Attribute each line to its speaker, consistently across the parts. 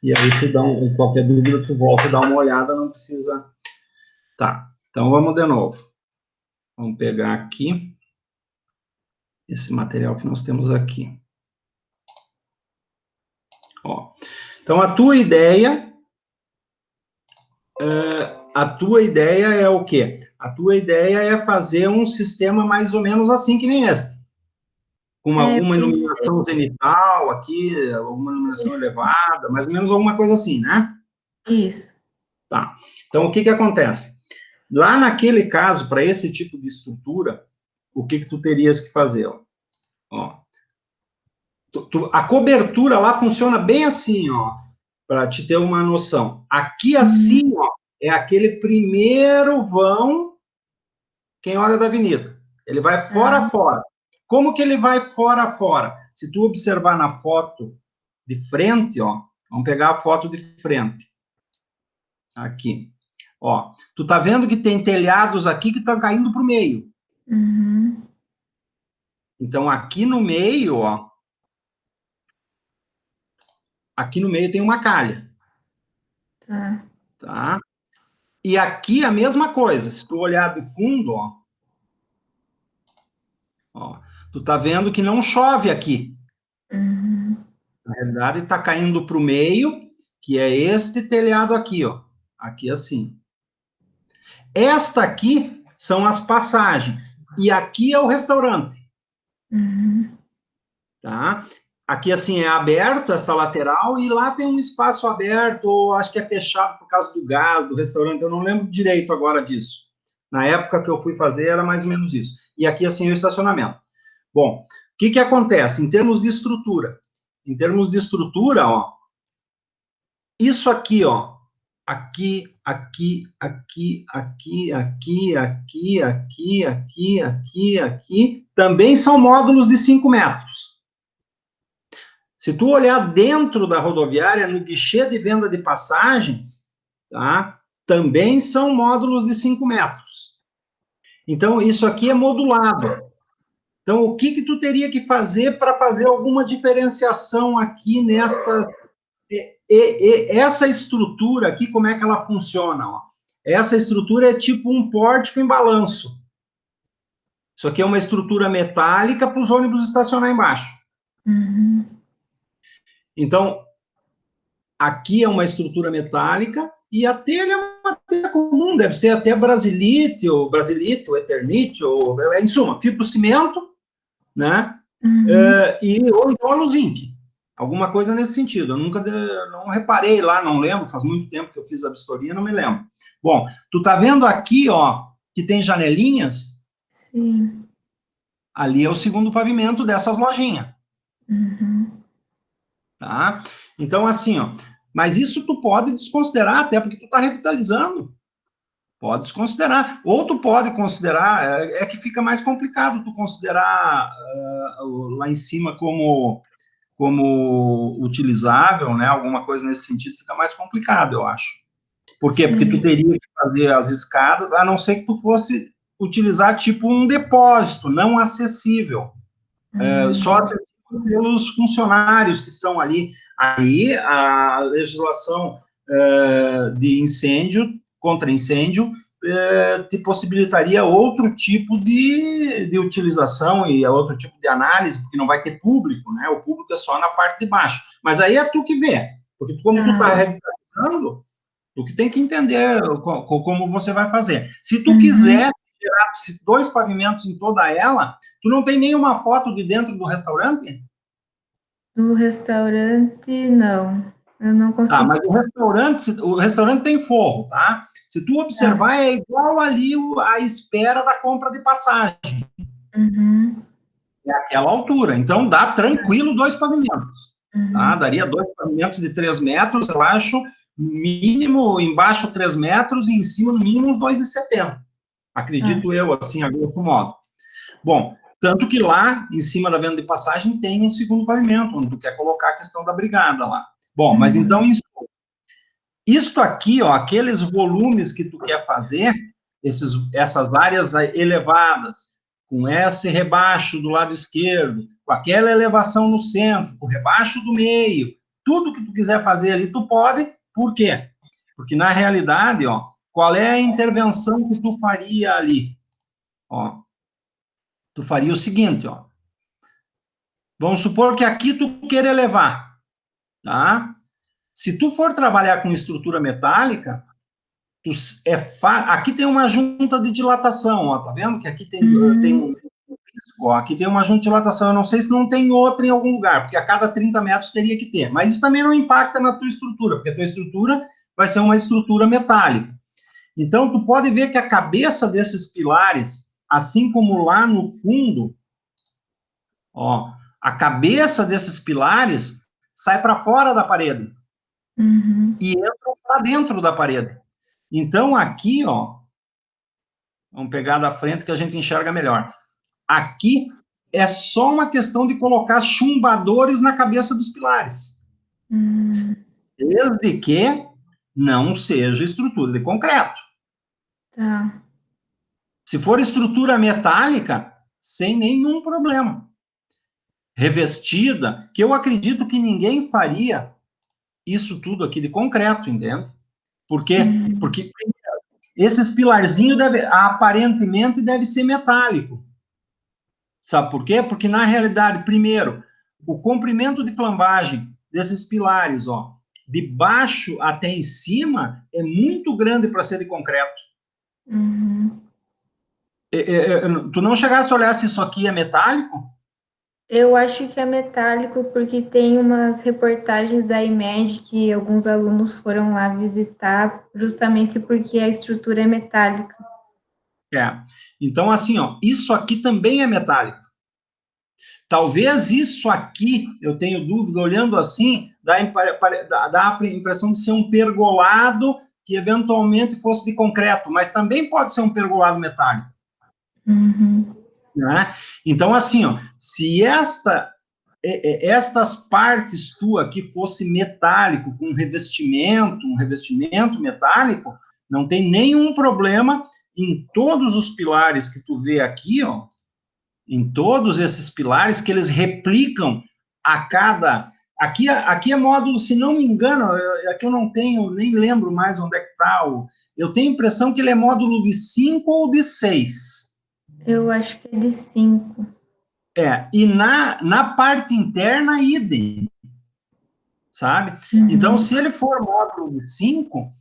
Speaker 1: E aí tu dá qualquer dúvida, tu volta e dá uma olhada, não precisa... Tá, então vamos de novo. Vamos pegar aqui esse material que nós temos aqui. Ó. Então, a tua ideia é o quê? A tua ideia é fazer um sistema mais ou menos assim que nem este. Com alguma iluminação zenital aqui, alguma iluminação elevada, mais ou menos alguma coisa assim, né?
Speaker 2: Isso.
Speaker 1: Tá. Então, o que acontece? Lá naquele caso, para esse tipo de estrutura, o que tu terias que fazer? Ó. A cobertura lá funciona bem assim, ó, para te ter uma noção. Aqui assim, ó, é aquele primeiro vão, quem olha da avenida. Ele vai fora a fora. Como que ele vai fora a fora? Se tu observar na foto de frente, ó, vamos pegar a foto de frente. Aqui. Ó, tu tá vendo que tem telhados aqui que estão caindo para o meio.
Speaker 2: Uhum.
Speaker 1: Então, aqui no meio, ó, aqui no meio tem uma calha.
Speaker 2: Tá.
Speaker 1: Tá? E aqui a mesma coisa. Se tu olhar de fundo, ó, tu tá vendo que não chove aqui.
Speaker 2: Uhum.
Speaker 1: Na realidade, está caindo para o meio, que é este telhado aqui, ó. Aqui assim. Esta aqui são as passagens. E aqui é o restaurante.
Speaker 2: Uhum.
Speaker 1: Tá? Aqui, assim, é aberto, essa lateral, e lá tem um espaço aberto, ou acho que é fechado por causa do gás, do restaurante, eu não lembro direito agora disso. Na época que eu fui fazer, era mais ou menos isso. E aqui, assim, é o estacionamento. Bom, o que acontece em termos de estrutura? Em termos de estrutura, ó, isso aqui, ó, aqui, aqui, aqui, aqui, aqui, aqui, aqui, aqui, aqui, aqui, também são módulos de 5 metros. Se tu olhar dentro da rodoviária, no guichê de venda de passagens, tá? Também são módulos de 5 metros. Então, isso aqui é modulado. Então, o que tu teria que fazer para fazer alguma diferenciação aqui nesta... essa estrutura aqui, como é que ela funciona? Ó? Essa estrutura é tipo um pórtico em balanço. Isso aqui é uma estrutura metálica para os ônibus estacionar embaixo.
Speaker 2: Uhum.
Speaker 1: Então, aqui é uma estrutura metálica e a telha é uma telha comum, deve ser até brasilite, ou eternite, ou, em suma, fibrocimento, né?
Speaker 2: Uhum.
Speaker 1: Ou então alu zinc. Alguma coisa nesse sentido. Eu nunca não reparei lá, não lembro, faz muito tempo que eu fiz a vistoria, não me lembro. Bom, tu tá vendo aqui, ó, que tem janelinhas?
Speaker 2: Sim.
Speaker 1: Ali é o segundo pavimento dessas lojinhas.
Speaker 2: Uhum.
Speaker 1: Tá? Então, assim, ó, mas isso tu pode desconsiderar, até porque tu tá revitalizando. Pode desconsiderar. Ou tu pode considerar, que fica mais complicado tu considerar lá em cima como utilizável, né? Alguma coisa nesse sentido fica mais complicado, eu acho. Por quê? Porque tu
Speaker 2: Sim.
Speaker 1: teria que fazer as escadas, a não ser que tu fosse utilizar tipo um depósito não acessível, só acessível pelos funcionários que estão ali. Aí a legislação de incêndio, contra incêndio, te possibilitaria outro tipo de utilização e outro tipo de análise, porque não vai ter público, né? O público é só na parte de baixo. Mas aí é tu que vê, porque como tu está revitalizando, tu que tem que entender como você vai fazer. Se tu
Speaker 2: Uhum.
Speaker 1: quiser gerar 2 pavimentos em toda ela, tu não tem nenhuma foto de dentro do restaurante?
Speaker 2: No restaurante, não. Eu não
Speaker 1: Tá,
Speaker 2: consigo.
Speaker 1: mas o restaurante tem forro, tá? Se tu
Speaker 2: Tá.
Speaker 1: observar, é igual ali a espera da compra de passagem,
Speaker 2: Uhum.
Speaker 1: é aquela altura. Então, dá tranquilo 2 pavimentos, tá?
Speaker 2: Uhum.
Speaker 1: Daria 2 pavimentos de 3 metros, eu acho, mínimo, embaixo 3 metros e em cima, no mínimo, uns 2,70.
Speaker 2: Tá.
Speaker 1: Acredito eu, assim, a grosso modo. Bom, tanto que lá, em cima da venda de passagem, tem um segundo pavimento, onde tu quer colocar a questão da brigada lá. Bom, mas então,
Speaker 2: Uhum.
Speaker 1: isto aqui, ó, aqueles volumes que tu quer fazer, essas áreas elevadas, com esse rebaixo do lado esquerdo, com aquela elevação no centro, com o rebaixo do meio, tudo que tu quiser fazer ali, tu pode. Por quê? Porque, na realidade, ó, qual é a intervenção que tu faria ali? Ó, tu faria o seguinte, ó. Vamos supor que aqui tu queira elevar, tá? Se tu for trabalhar com estrutura metálica, aqui tem uma junta de dilatação, ó, tá vendo? Que aqui tem um risco, ó, aqui tem uma junta de dilatação. Eu não sei se não tem outra em algum lugar, porque a cada 30 metros teria que ter. Mas isso também não impacta na tua estrutura, porque a tua estrutura vai ser uma estrutura metálica. Então, tu pode ver que a cabeça desses pilares, assim como lá no fundo, ó, a cabeça desses pilares sai para fora da parede e entra para dentro da parede. Então, aqui, ó, vamos pegar da frente que a gente enxerga melhor. Aqui é só uma questão de colocar chumbadores na cabeça dos pilares. Desde que não seja estrutura de concreto.
Speaker 2: Tá.
Speaker 1: Se for estrutura metálica, sem nenhum problema. Revestida, que eu acredito que ninguém faria isso tudo aqui de concreto, entende? Por quê? Porque esses pilarzinhos aparentemente deve ser metálico. Sabe por quê? Porque, na realidade, primeiro, o comprimento de flambagem desses pilares, ó, de baixo até em cima, é muito grande para ser de concreto. Tu não chegasse a olhar se isso aqui é metálico?
Speaker 2: Eu acho que é metálico porque tem umas reportagens da IMED que alguns alunos foram lá visitar, justamente porque a estrutura é metálica.
Speaker 1: É. Então, assim, ó, isso aqui também é metálico. Talvez isso aqui, eu tenho dúvida, olhando assim, dá a impressão de ser um pergolado que eventualmente fosse de concreto, mas também pode ser um pergolado metálico. Né? Então, assim, ó, se estas partes tua que fosse metálico, com um revestimento metálico, não tem nenhum problema em todos os pilares que tu vê aqui, ó, em todos esses pilares que eles replicam a cada... Aqui é módulo, se não me engano, aqui eu não tenho, nem lembro mais onde é que está, eu tenho a impressão que ele é módulo de 5 ou de 6.
Speaker 2: Eu acho que é de 5.
Speaker 1: E na parte interna, idem, sabe? Então, se ele for módulo de 5,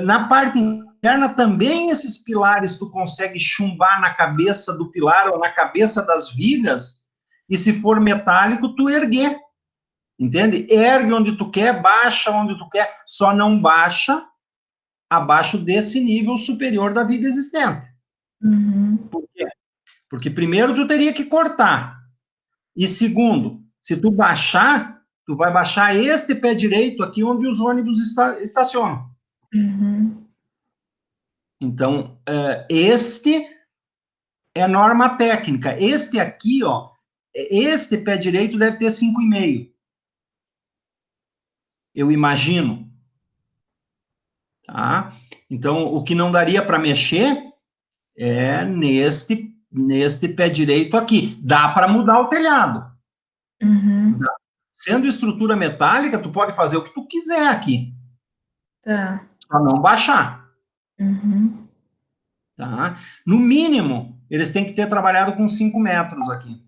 Speaker 1: na parte interna também esses pilares tu consegue chumbar na cabeça do pilar ou na cabeça das vigas, e se for metálico, tu erguer, entende? Ergue onde tu quer, baixa onde tu quer, só não baixa abaixo desse nível superior da viga existente. Por quê? Porque primeiro tu teria que cortar, e segundo, se tu baixar, tu vai baixar este pé direito aqui onde os ônibus estacionam. Então, este é norma técnica. Este aqui, ó, este pé direito deve ter 5,5. Eu imagino. Tá? Então, o que não daria para mexer é neste pé direito aqui. Dá para mudar o telhado. Sendo estrutura metálica, tu pode fazer o que tu quiser aqui.
Speaker 2: Tá.
Speaker 1: Só não baixar. Tá? No mínimo, eles têm que ter trabalhado com 5 metros aqui.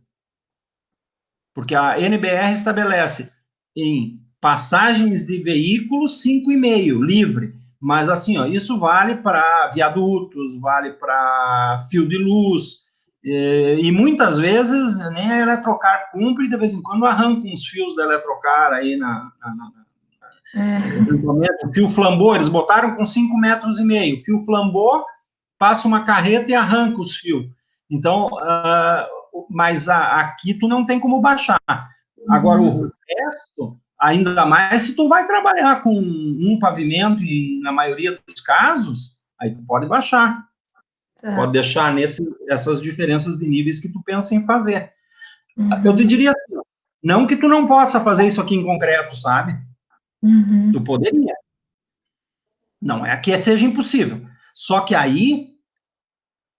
Speaker 1: Porque a NBR estabelece em passagens de veículos 5,5, livre. Mas, assim, ó, isso vale para viadutos, vale para fio de luz, e muitas vezes nem a Eletrocar cumpre, de vez em quando arranca uns fios da Eletrocar aí o fio flambou, eles botaram com 5,5 metros, o fio flambou, passa uma carreta e arranca os fios. Então, mas aqui tu não tem como baixar. Agora, o resto, ainda mais se tu vai trabalhar com um pavimento, e na maioria dos casos, aí tu pode baixar. Pode deixar essas diferenças de níveis que tu pensa em fazer. Eu te diria assim, não que tu não possa fazer isso aqui em concreto, sabe? Tu poderia. Não é que seja impossível. Só que aí,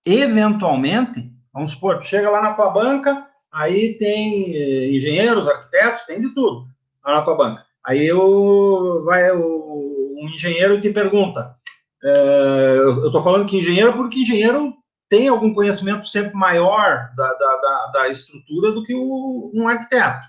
Speaker 1: eventualmente, vamos supor, tu chega lá na tua banca, aí tem engenheiros, arquitetos, tem de tudo lá na tua banca. Aí o engenheiro te pergunta, eu estou falando que engenheiro porque engenheiro tem algum conhecimento sempre maior da estrutura do que um arquiteto,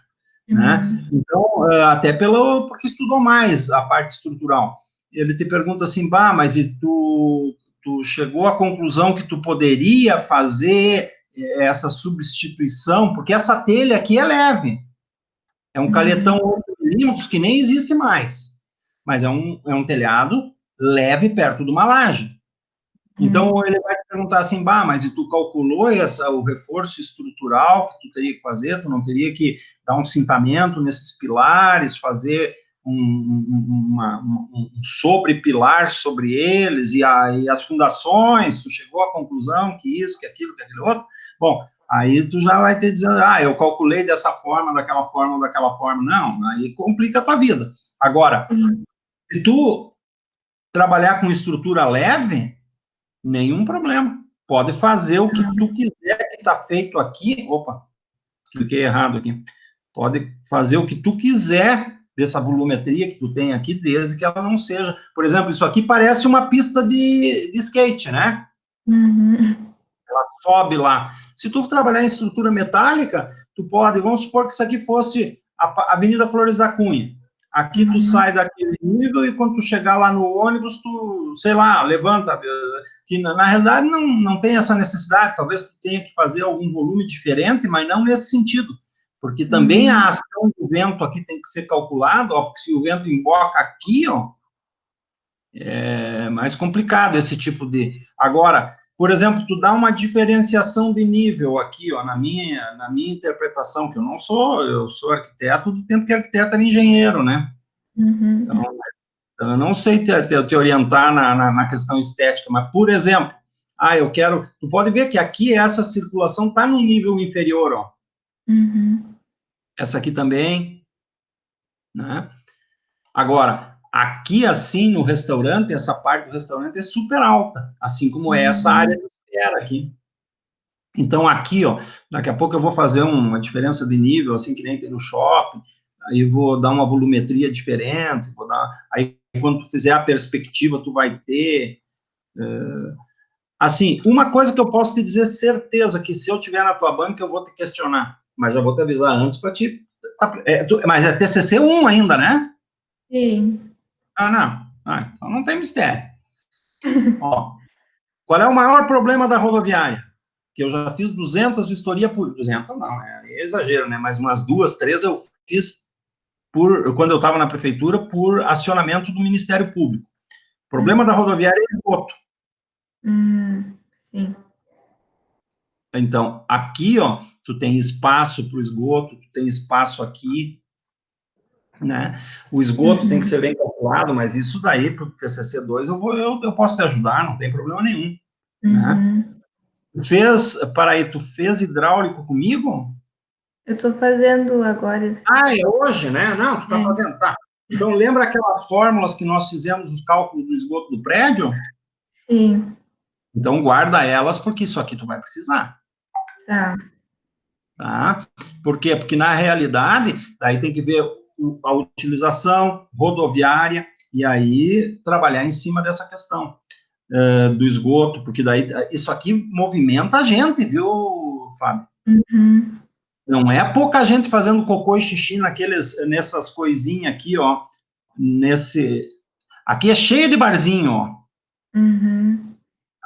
Speaker 1: né? Então, até porque estudou mais a parte estrutural. Ele te pergunta assim, bah, mas e tu chegou à conclusão que tu poderia fazer essa substituição, porque essa telha aqui é leve, é um caletão 8 milímetros que nem existe mais, mas é um telhado leve perto de uma laje. Então, ele vai te perguntar assim, bah, mas e tu calculou o reforço estrutural que tu teria que fazer? Tu não teria que dar um cintamento nesses pilares, fazer um sobrepilar sobre eles, e as fundações, tu chegou à conclusão que isso, que aquilo, que aquilo outro? Bom, aí tu já vai ter dizendo, eu calculei dessa forma, daquela forma, daquela forma. Não, aí complica a tua vida. Agora, se tu trabalhar com estrutura leve, nenhum problema. Pode fazer o que tu quiser que está feito aqui. Opa, cliquei errado aqui. Pode fazer o que tu quiser dessa volumetria que tu tem aqui, desde que ela não seja... Por exemplo, isso aqui parece uma pista de skate, né? Ela sobe lá. Se tu trabalhar em estrutura metálica, tu pode... Vamos supor que isso aqui fosse a Avenida Flores da Cunha. Aqui tu sai daquele nível e quando tu chegar lá no ônibus, tu, sei lá, levanta. Que na realidade não tem essa necessidade, talvez tu tenha que fazer algum volume diferente, mas não nesse sentido, porque também a ação do vento aqui tem que ser calculada, porque se o vento emboca aqui, ó, é mais complicado esse tipo de... Agora, por exemplo, tu dá uma diferenciação de nível aqui, ó, na minha interpretação, que eu sou arquiteto do tempo que arquiteto era engenheiro, né? Então, eu não sei te orientar na questão estética, mas, por exemplo, tu pode ver que aqui essa circulação está no nível inferior, ó. Essa aqui também, né? Agora, aqui assim, no restaurante, essa parte do restaurante é super alta, assim como é essa área de espera aqui. Então, aqui, ó, daqui a pouco eu vou fazer uma diferença de nível, assim, que nem tem no shopping, aí eu vou dar uma volumetria diferente, aí quando tu fizer a perspectiva, tu vai ter... Assim, uma coisa que eu posso te dizer certeza, que se eu tiver na tua banca, eu vou te questionar, mas já vou te avisar antes para ti... mas é TCC1 ainda, né?
Speaker 2: Sim.
Speaker 1: Não. Então não tem mistério. Ó, qual é o maior problema da rodoviária? Que eu já fiz 200 vistorias por... 200 não, é exagero, né? Mas umas 2, 3 eu fiz quando eu estava na prefeitura, por acionamento do Ministério Público. O problema da rodoviária é esgoto.
Speaker 2: Sim.
Speaker 1: Então, aqui, ó, tu tem espaço para o esgoto, tu tem espaço aqui, né? O esgoto tem que ser bem calculado, mas isso daí, para o TCC2, eu posso te ajudar, não tem problema nenhum, né? Tu fez hidráulico comigo?
Speaker 2: Eu estou fazendo agora.
Speaker 1: É hoje, né? Não, tu tá fazendo, tá. Então, lembra aquelas fórmulas que nós fizemos os cálculos do esgoto do prédio?
Speaker 2: Sim.
Speaker 1: Então, guarda elas, porque isso aqui tu vai precisar.
Speaker 2: Tá.
Speaker 1: Por quê? Porque, na realidade, daí tem que ver a utilização rodoviária e aí trabalhar em cima dessa questão do esgoto, porque daí isso aqui movimenta a gente, viu, Fábio? Não é pouca gente fazendo cocô e xixi nessas coisinhas aqui, ó. Aqui é cheio de barzinho, ó.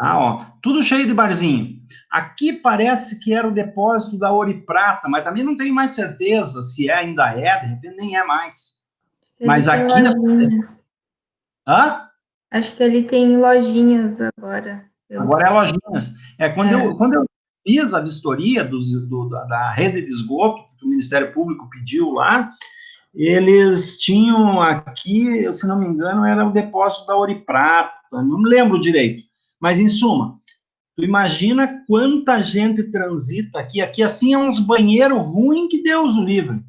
Speaker 1: Ó, tudo cheio de barzinho. Aqui parece que era o depósito da Ouro e Prata, mas também não tenho mais certeza se ainda é, de repente nem é mais. Mas aqui...
Speaker 2: Acho que ele tem lojinhas agora.
Speaker 1: Agora é lojinhas. Quando eu fiz a vistoria da rede de esgoto, que o Ministério Público pediu lá, eles tinham aqui, se não me engano, era o depósito da Ouro e Prata, não me lembro direito. Mas, em suma, tu imagina quanta gente transita aqui. Aqui, assim, é uns banheiros ruins que Deus o livre.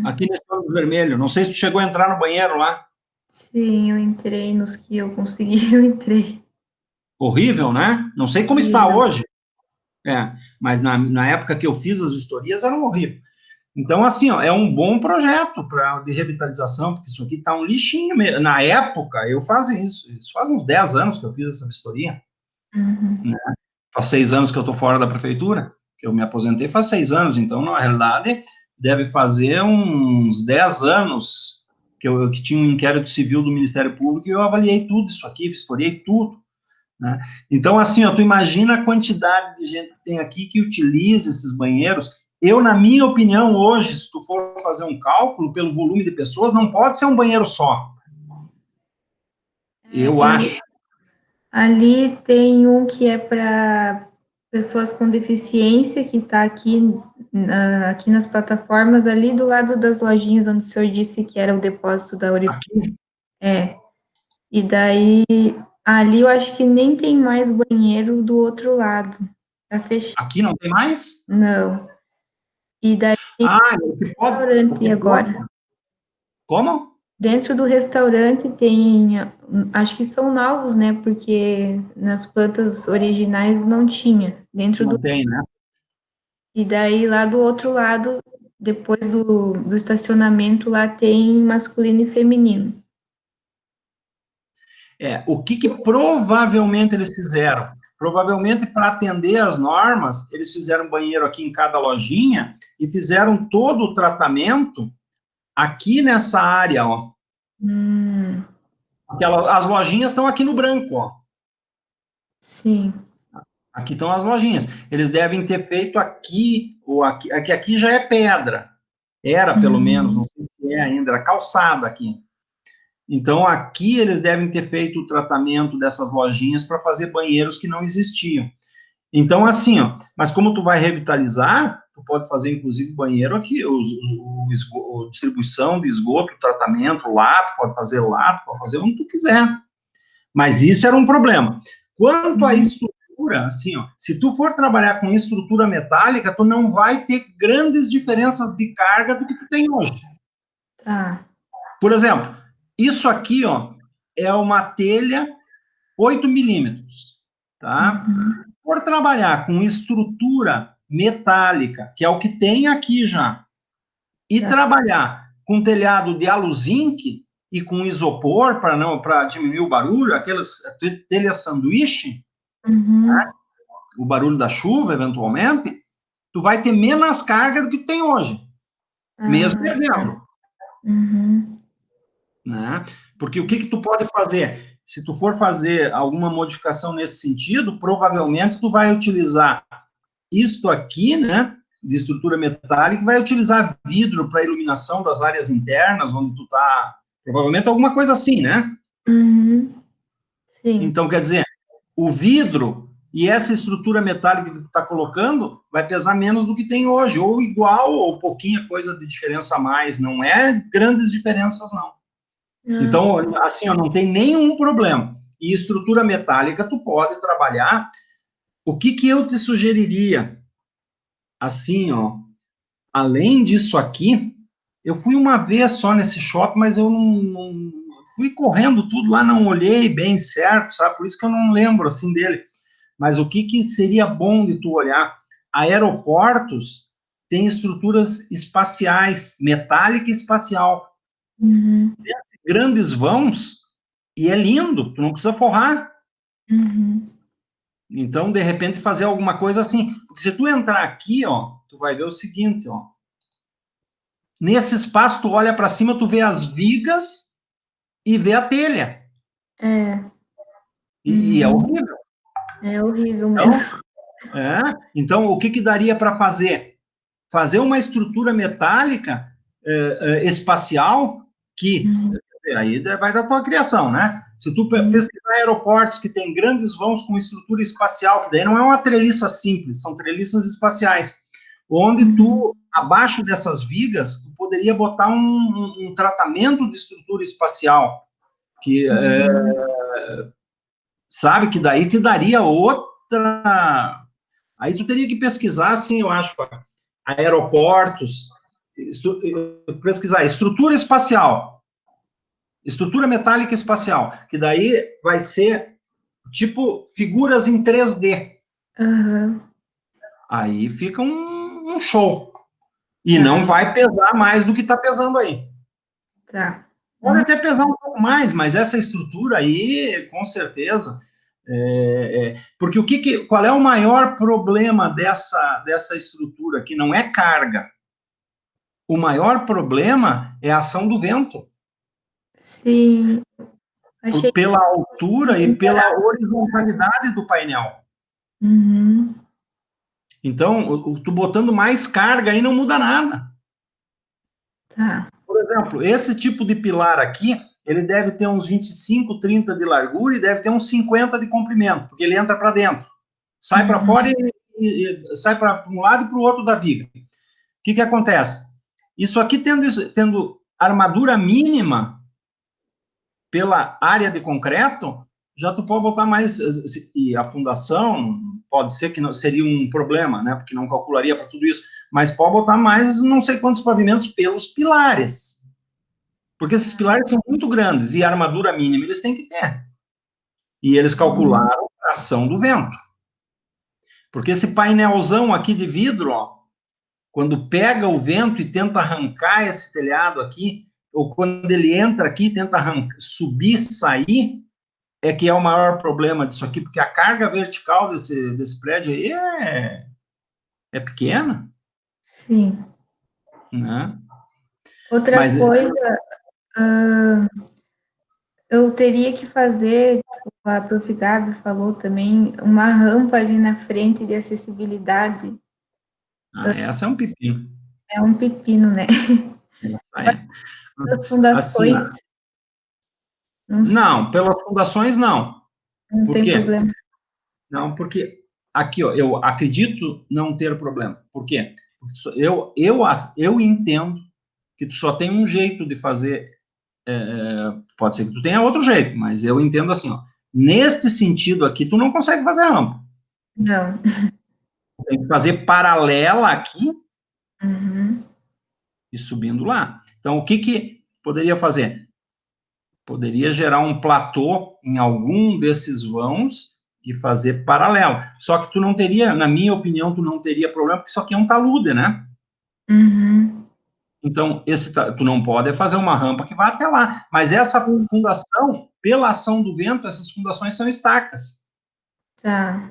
Speaker 1: Aqui nesse ônibus vermelho. Não sei se tu chegou a entrar no banheiro lá.
Speaker 2: Sim, eu entrei nos que eu consegui, eu entrei.
Speaker 1: Horrível, né? Não sei como está hoje. Mas na época que eu fiz as vistorias, era horrível. Então, assim, ó, é um bom projeto de revitalização, porque isso aqui está um lixinho mesmo. Na época, eu fazia isso faz uns 10 anos que eu fiz essa vistoria,
Speaker 2: Uhum.
Speaker 1: né? Faz 6 anos que eu estou fora da prefeitura, que eu me aposentei faz 6 anos, então, na realidade, deve fazer uns 10 anos que tinha um inquérito civil do Ministério Público e eu avaliei tudo isso aqui, vistoriei tudo, né? Então, assim, ó, tu imagina a quantidade de gente que tem aqui que utiliza esses banheiros. Eu, na minha opinião, hoje, se tu for fazer um cálculo pelo volume de pessoas, não pode ser um banheiro só. Eu acho.
Speaker 2: Ali tem um que é para pessoas com deficiência, que está aqui, aqui nas plataformas, ali do lado das lojinhas onde o senhor disse que era o depósito da Uri.
Speaker 1: Aqui,
Speaker 2: É. E daí, ali eu acho que nem tem mais banheiro do outro lado. Tá fechado.
Speaker 1: aqui não tem mais?
Speaker 2: Não. E daí tem
Speaker 1: Ah, o
Speaker 2: restaurante
Speaker 1: que pode.
Speaker 2: agora.
Speaker 1: Como?
Speaker 2: Dentro do restaurante tem, acho que são novos, né? Porque nas plantas originais não tinha. Dentro do
Speaker 1: Não tem, né?
Speaker 2: E daí, lá do outro lado, depois do estacionamento, lá tem masculino e feminino.
Speaker 1: O que provavelmente eles fizeram? Provavelmente, para atender as normas, eles fizeram banheiro aqui em cada lojinha e fizeram todo o tratamento aqui nessa área, ó. As lojinhas estão aqui no branco, ó.
Speaker 2: Sim.
Speaker 1: Aqui estão as lojinhas. Eles devem ter feito aqui, ou aqui, aqui já é pedra. Era, pelo menos, não sei se é ainda, era calçada aqui. Então, aqui eles devem ter feito o tratamento dessas lojinhas para fazer banheiros que não existiam. Então, assim, ó, mas como tu vai revitalizar, tu pode fazer, inclusive, banheiro aqui, distribuição de esgoto, tratamento lá, tu pode fazer lá, tu pode fazer onde tu quiser. Mas isso era um problema. Quanto à estrutura, assim, ó, se tu for trabalhar com estrutura metálica, tu não vai ter grandes diferenças de carga do que tu tem hoje.
Speaker 2: Tá.
Speaker 1: Por exemplo, isso aqui, ó, é uma telha 8 milímetros, tá? Por trabalhar com estrutura metálica, que é o que tem aqui já, e
Speaker 2: Tá.
Speaker 1: trabalhar com telhado de aluzinc e com isopor para diminuir o barulho, aquelas telhas sanduíche, né? O barulho da chuva, eventualmente, tu vai ter menos carga do que tu tem hoje, mesmo erguendo, né? Porque o que tu pode fazer? Se tu for fazer alguma modificação nesse sentido, provavelmente tu vai utilizar isto aqui, né, de estrutura metálica, vai utilizar vidro para iluminação das áreas internas, onde tu tá, provavelmente alguma coisa assim, né?
Speaker 2: Sim.
Speaker 1: Então, quer dizer, o vidro e essa estrutura metálica que tu está colocando vai pesar menos do que tem hoje, ou igual, ou pouquinha coisa de diferença a mais, não é grandes diferenças, não. Então, assim, ó, não tem nenhum problema. E estrutura metálica tu pode trabalhar. O que eu te sugeriria? Assim, ó, além disso aqui, eu fui uma vez só nesse shopping, mas eu não fui correndo tudo lá, não olhei bem certo, sabe? Por isso que eu não lembro, assim, dele. Mas o que seria bom de tu olhar? Aeroportos têm estruturas espaciais, metálica e espacial. Tem grandes vãos e é lindo, tu não precisa forrar. Então, de repente, fazer alguma coisa assim. Porque se tu entrar aqui, ó, tu vai ver o seguinte, ó. Nesse espaço, tu olha para cima, tu vê as vigas e vê a telha. E é horrível.
Speaker 2: É horrível
Speaker 1: Então,
Speaker 2: mesmo.
Speaker 1: então o que daria para fazer? Fazer uma estrutura metálica espacial que aí vai da tua criação, né? Se tu pesquisar aeroportos que tem grandes vãos com estrutura espacial, que daí não é uma treliça simples, são treliças espaciais, onde tu, abaixo dessas vigas, tu poderia botar um tratamento de estrutura espacial, que sabe que daí te daria outra. Aí tu teria que pesquisar, assim, eu acho, aeroportos, pesquisar estrutura espacial, estrutura metálica espacial, que daí vai ser tipo figuras em 3D. Aí fica um show. E não vai pesar mais do que está pesando aí.
Speaker 2: Tá.
Speaker 1: Pode até pesar um pouco mais, mas essa estrutura aí, com certeza. Porque qual é o maior problema dessa estrutura aqui? Não é carga. O maior problema é a ação do vento.
Speaker 2: Sim. Achei.
Speaker 1: Pela altura e pela horizontalidade do painel.
Speaker 2: Uhum.
Speaker 1: Então, tu botando mais carga aí não muda nada.
Speaker 2: Tá.
Speaker 1: Por exemplo, esse tipo de pilar aqui, ele deve ter uns 25, 30 de largura e deve ter uns 50 de comprimento, porque ele entra para dentro. Sai para fora e sai para um lado e para o outro da viga. O que acontece? Isso aqui tendo armadura mínima pela área de concreto, já tu pode botar mais, e a fundação pode ser que não seria um problema, né, porque não calcularia para tudo isso, mas pode botar mais não sei quantos pavimentos pelos pilares, porque esses pilares são muito grandes, e a armadura mínima eles têm que ter, e eles calcularam a ação do vento, porque esse painelzão aqui de vidro, ó, quando pega o vento e tenta arrancar esse telhado aqui, ou quando ele entra aqui e tenta subir, sair, é que é o maior problema disso aqui, porque a carga vertical desse prédio aí é pequena.
Speaker 2: Sim.
Speaker 1: Né?
Speaker 2: Outra coisa, eu teria que fazer, tipo, a Prof. Gabi falou também, uma rampa ali na frente de acessibilidade.
Speaker 1: Essa é um pepino.
Speaker 2: É um pepino, né?
Speaker 1: Essa é.
Speaker 2: As
Speaker 1: Assim,
Speaker 2: fundações, não sei,
Speaker 1: não, pelas fundações, não.
Speaker 2: não
Speaker 1: Por
Speaker 2: tem
Speaker 1: quê?
Speaker 2: problema.
Speaker 1: Não, porque aqui, ó, eu acredito não ter problema. Por quê? Porque eu entendo que tu só tem um jeito de fazer, pode ser que tu tenha outro jeito, mas eu entendo assim, ó, neste sentido aqui, tu não consegue fazer rampa.
Speaker 2: Não.
Speaker 1: Tem que fazer paralela aqui
Speaker 2: Uhum.
Speaker 1: e subindo lá. Então, o que poderia fazer? Poderia gerar um platô em algum desses vãos e fazer paralelo. Só que tu não teria, na minha opinião, tu não teria problema, porque isso aqui é um talude, né?
Speaker 2: Uhum.
Speaker 1: Então, tu não pode fazer uma rampa que vá até lá. Mas essa fundação, pela ação do vento, essas fundações são estacas.
Speaker 2: Tá.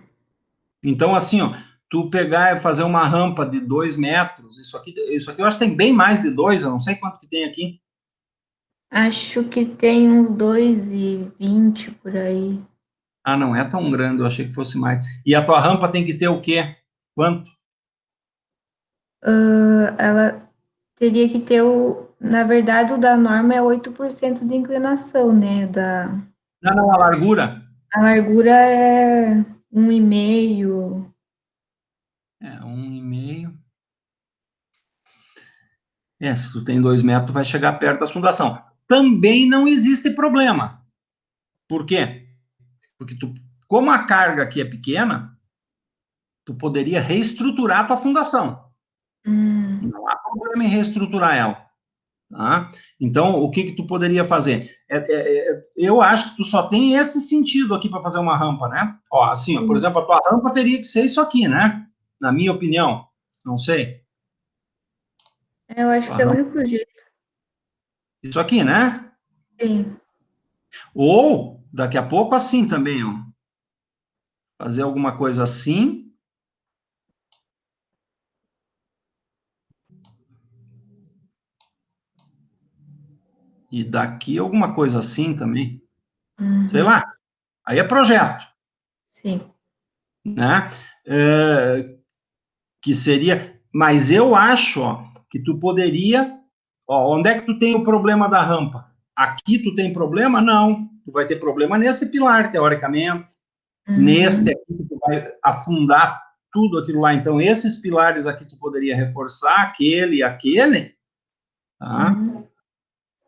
Speaker 1: Então, assim, ó, tu pegar e fazer uma rampa de 2 metros, isso aqui eu acho que tem bem mais de 2, eu não sei quanto que tem aqui.
Speaker 2: Acho que tem uns 2,20 por aí.
Speaker 1: Ah, não é tão grande, eu achei que fosse mais. E a tua rampa tem que ter o quê? Quanto?
Speaker 2: Ela teria que ter na verdade, o da norma é 8% de inclinação, né?
Speaker 1: Não, a largura.
Speaker 2: A largura é 1,5.
Speaker 1: É, 1,5. Se tu tem 2 metros, tu vai chegar perto da fundação. Também não existe problema. Por quê? Porque como a carga aqui é pequena, tu poderia reestruturar a tua fundação. Não há problema em reestruturar ela. Tá? Então, o que tu poderia fazer? Eu acho que tu só tem esse sentido aqui para fazer uma rampa, né? Ó, assim, ó, por exemplo, a tua rampa teria que ser isso aqui, né? Na minha opinião. Não sei.
Speaker 2: Eu acho
Speaker 1: Tua
Speaker 2: que é o
Speaker 1: rampa,
Speaker 2: único jeito.
Speaker 1: isso aqui, né?
Speaker 2: Sim.
Speaker 1: Ou, daqui a pouco, assim também, ó. Fazer alguma coisa assim. E daqui alguma coisa assim também. Sei
Speaker 2: Uhum.
Speaker 1: lá. Aí é projeto,
Speaker 2: Sim.
Speaker 1: né? Que seria... Mas eu acho, ó, que tu poderia... Ó, onde é que tu tem o problema da rampa? Aqui tu tem problema? Não. Tu vai ter problema nesse pilar, teoricamente. Neste
Speaker 2: Uhum.
Speaker 1: aqui, tu vai afundar tudo aquilo lá. Então, esses pilares aqui tu poderia reforçar, aquele e aquele, tá?
Speaker 2: Uhum.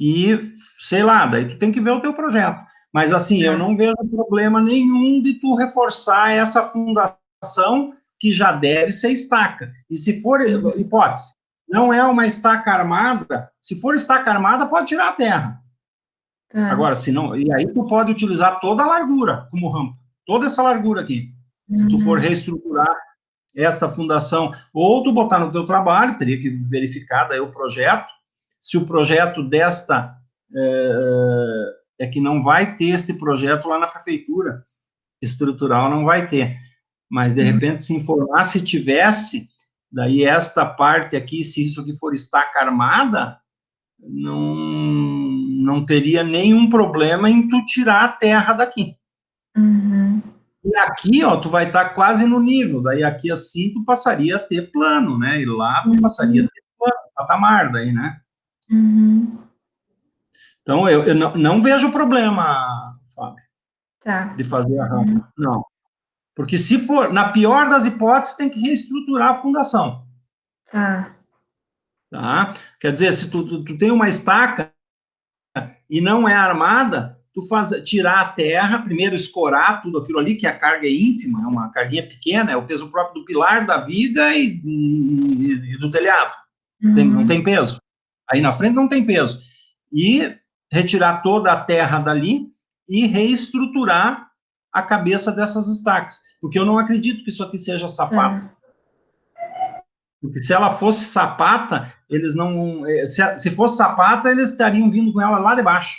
Speaker 1: E, sei lá, daí tu tem que ver o teu projeto. Mas, assim, eu
Speaker 2: Nossa.
Speaker 1: não vejo problema nenhum de tu reforçar essa fundação que já deve ser estaca. E se for, hipótese, não é uma estaca armada, se for estaca armada, pode tirar a terra.
Speaker 2: Tá.
Speaker 1: Agora, se não, e aí tu pode utilizar toda a largura como rampa, toda essa largura aqui. Se tu for
Speaker 2: Uhum.
Speaker 1: reestruturar esta fundação, ou tu botar no teu trabalho, teria que verificar daí o projeto, se o projeto desta, é que não vai ter este projeto lá na prefeitura, estrutural não vai ter, mas de repente se informar, se tivesse, daí esta parte aqui, se isso aqui for estaca armada, não teria nenhum problema em tu tirar a terra daqui.
Speaker 2: Uhum.
Speaker 1: E aqui, ó, tu vai estar quase no nível, daí aqui assim tu passaria a ter plano, né, e lá tu passaria a ter plano, patamar daí, né.
Speaker 2: Uhum.
Speaker 1: Então, eu não vejo problema, Fábio,
Speaker 2: Tá.
Speaker 1: de fazer a rampa, não. Porque se for, na pior das hipóteses, tem que reestruturar a fundação.
Speaker 2: Tá.
Speaker 1: Tá? Quer dizer, se tu tem uma estaca e não é armada, tu tirar a terra, primeiro escorar tudo aquilo ali, que a carga é ínfima, é uma carguinha pequena, é o peso próprio do pilar, da viga e do telhado. Não tem peso. Aí na frente não tem peso. E retirar toda a terra dali e reestruturar a cabeça dessas estacas. Porque eu não acredito que isso aqui seja sapato. Porque se ela fosse sapata, eles não... Se fosse sapata, eles estariam vindo com ela lá de baixo.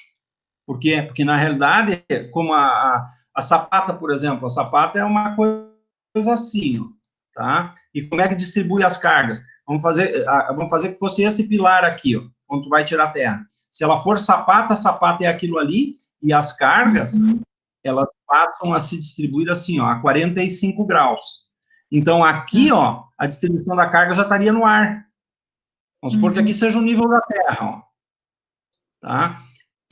Speaker 1: Por quê? Porque, na realidade, como a sapata, por exemplo, a sapata é uma coisa assim, ó, tá? E como é que distribui as cargas? Vamos fazer que fosse esse pilar aqui, ó, onde tu vai tirar a terra. Se ela for sapata, a sapata é aquilo ali, e as cargas, elas passam a se distribuir assim, ó, a 45 graus. Então, aqui, ó, a distribuição da carga já estaria no ar. Vamos supor que aqui seja o nível da terra, ó, tá?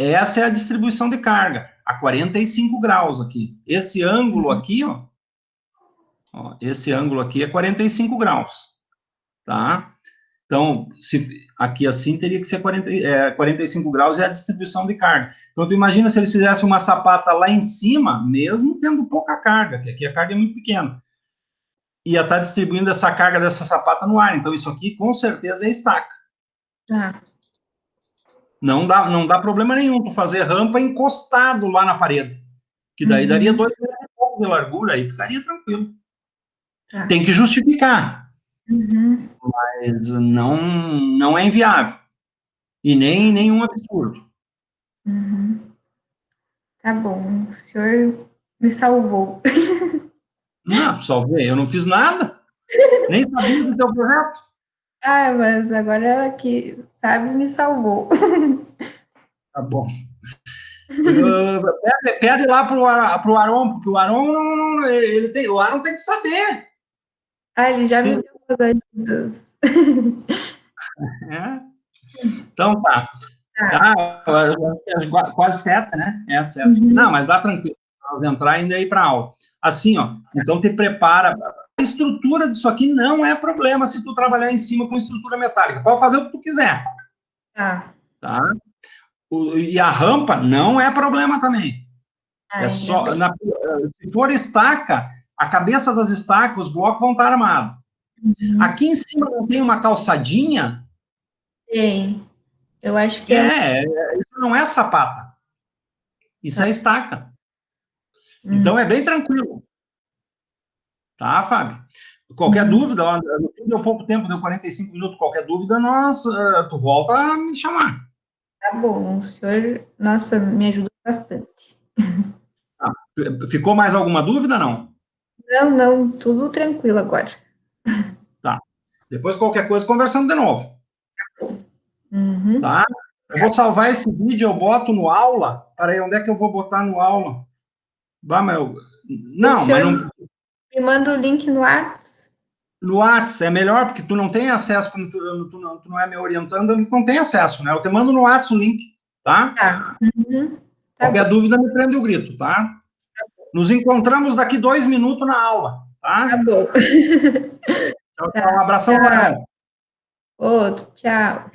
Speaker 1: Essa é a distribuição de carga, a 45 graus aqui. Esse ângulo aqui, ó, esse ângulo aqui é 45 graus, tá? Então, aqui assim teria que ser 45 graus é a distribuição de carga. Então, tu imagina se eles fizessem uma sapata lá em cima, mesmo tendo pouca carga, que aqui a carga é muito pequena, ia estar distribuindo essa carga dessa sapata no ar. Então, isso aqui, com certeza, é estaca. Não dá problema nenhum tu fazer rampa encostado lá na parede, que daí daria 2 metros e pouco de largura, aí ficaria tranquilo. Tem que justificar, mas não é inviável, e nem nenhum absurdo.
Speaker 2: Tá bom, o senhor me salvou.
Speaker 1: Não, salvei, eu não fiz nada, nem sabia do teu projeto.
Speaker 2: Ah, mas agora que sabe, me salvou.
Speaker 1: Tá bom. Pede lá pro Aron, porque o Aron o Aron tem que saber.
Speaker 2: Ah, ele já me deu as ajudas.
Speaker 1: É. Então tá. Quase 7, né? É 7. Não, mas dá tranquilo. Nós entrar ainda aí para aula. Assim, ó. Então te prepara. A estrutura disso aqui não é problema se tu trabalhar em cima com estrutura metálica. Pode fazer o que tu quiser. Tá? E a rampa não é problema também. É só, se for estaca, a cabeça das estacas, os blocos vão estar armados. Aqui em cima não tem uma calçadinha?
Speaker 2: Tem. Eu acho que
Speaker 1: isso não é sapata. Isso é estaca. Então é bem tranquilo. Tá, Fábio? Qualquer dúvida, no fim deu pouco tempo, deu 45 minutos, qualquer dúvida, tu volta a me chamar.
Speaker 2: Tá bom, o senhor, nossa, me ajudou bastante.
Speaker 1: Ficou mais alguma dúvida, não?
Speaker 2: Não, tudo tranquilo agora.
Speaker 1: Tá. Depois, qualquer coisa, conversamos de novo. Tá? Eu vou salvar esse vídeo, eu boto no aula. Peraí, onde é que eu vou botar no aula? Não, mas não...
Speaker 2: Me manda o link no WhatsApp.
Speaker 1: No WhatsApp é melhor, porque tu não tem acesso, como tu não é me orientando, tu não tem acesso, né? Eu te mando no WhatsApp o link, tá? Qualquer dúvida, me prende o grito, tá? Nos encontramos daqui 2 minutos na aula, tá?
Speaker 2: Tá bom.
Speaker 1: Tchau, tchau. Um abração, Marão.
Speaker 2: Outro, tchau.